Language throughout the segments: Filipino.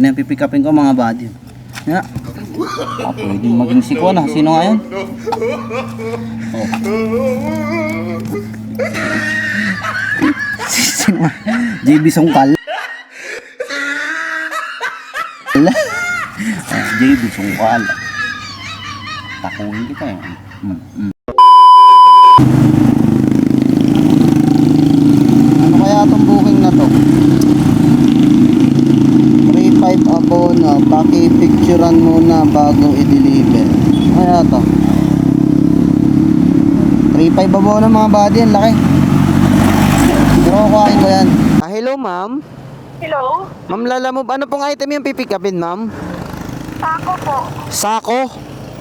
Na pipick upin ko mga buddy. Ya. Pwedeng maging si Kuan. Sino nga yun? Oh. Sino? JB Sungkal. JB Sungkal. Takuhin kita eh. Ano kaya itong booking na to? 3-5 abono, paki-picturean muna bago i-deliver. Kaya to 3-5 abono mga buddy, ang laki. Pero kuhain ko yan. Hello ma'am. Hello? Ma'am Lalamove, ano pong item yung pipick upin ma'am? Sako po. Sako?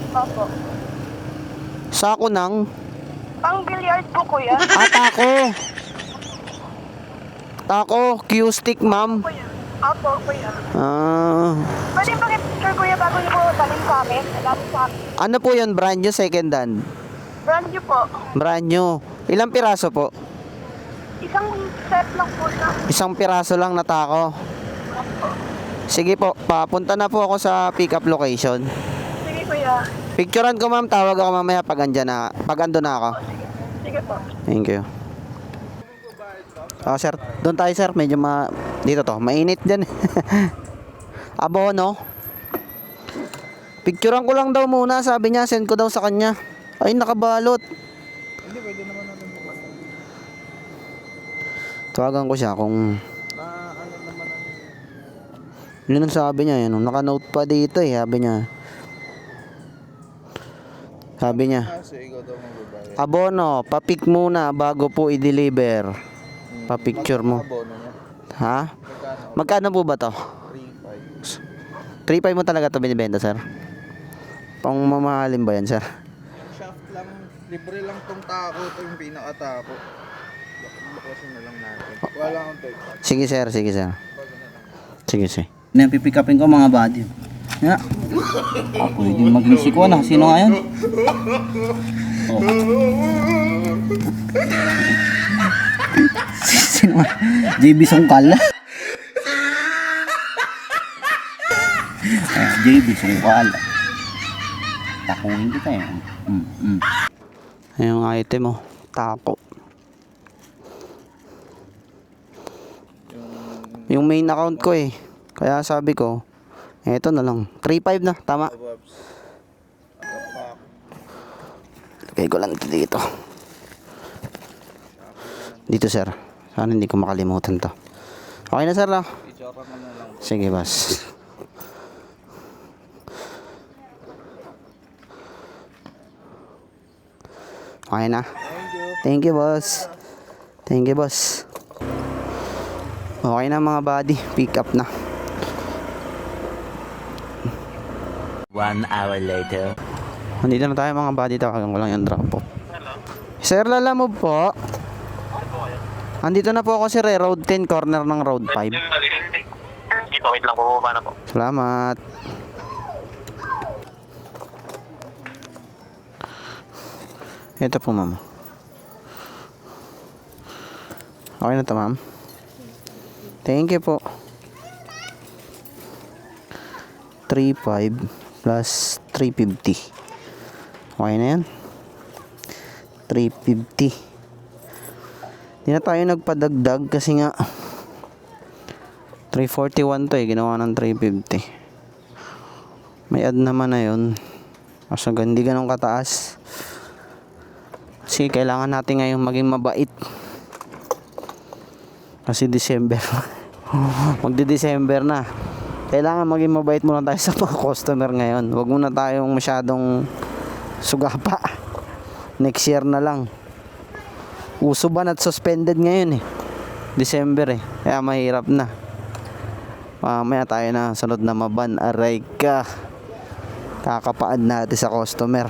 Opo. Sako ng? Pang billiard po kuya. Tako. Tako, Q-stick ma'am. Kuya. Opo kuya. Pwede pa picture kuya bago niyo po dalhin sa amin. Alam sa amin. Ano po yun, brand new, second hand? Brand new po. Brand new. Ilang piraso po? Isang set lang po na. Isang piraso lang na tako. Sige po, papunta na po ako sa pick up location. Sige kuya. Picturean ko ma'am, tawag ako mamaya pag ando na ako. Sige po. Thank you. Sir, doon tayo sir, medyo dito to, mainit dyan. Abono. Picturean ko lang daw muna, sabi niya, send ko daw sa kanya. Ay, nakabalot. Hindi, pwede naman natin bukas. Tawagan ko siya kung Ano naman ang... yun ang sabi niya, yun, naka-note pa dito eh, sabi niya. Kasi ikaw daw magbabayad. Abono, papik muna bago po i-deliver. Pa-picture mo. Abono niya. Ha? Magkano? Magkano po ba to? 3.5. 3.5 mo talaga to binibenta, sir? Pang mamahalin ba yan, sir? Shaft lang, libre lang tong tako. Ito yung pinaka-tako. Bukasin na lang natin. Wala akong take. Sige, sir. Sige, sir. Sige, sige. Na pipick upin ko mga buddy. Ya. Pwedeng maging si Kuan. Sino nga yun? Oh. Sino? JB Sungkal. JB Sungkal. Takuhin kita eh. Yung item mo. Tako. Yung main account ko eh. Kaya sabi ko, eto na lang. 3.5 na. Tama. Lagay ko lang ito dito. Dito, sir. Sana hindi ko makalimutan to. Okay na, sir. No? Ichora mo na lang. Sige, boss. Okay na. Thank you, boss. Thank you, boss. Okay na mga buddy. Pick up na. 1 hour later. Nandito na tayo mga buddy. Tawagan ko lang yung drop off. Sir, Lalamove po. Andito na po ako sir, road 10, corner ng road 5. Dito, wait lang, bumaba na po. Salamat. Ito po ma'am. Okay na to ma'am. Thank you po. 3.5 plus 350. Okay na yan. 350. Hindi na tayo nagpadagdag kasi nga 341 to eh. Ginawa ng 350. May add naman na yun. Kaso hindi ganun kataas. Kasi kailangan natin ngayon maging mabait. Kasi December. Magdi-December na. Kailangan maging mabait muna tayo sa mga customer ngayon. Huwag muna tayong masyadong sugapa. Next year na lang. Uso ban at suspended ngayon eh. December eh. Kaya mahirap na. Mamaya tayo na sunod na maban. Aray ka. Kakapaad natin sa customer.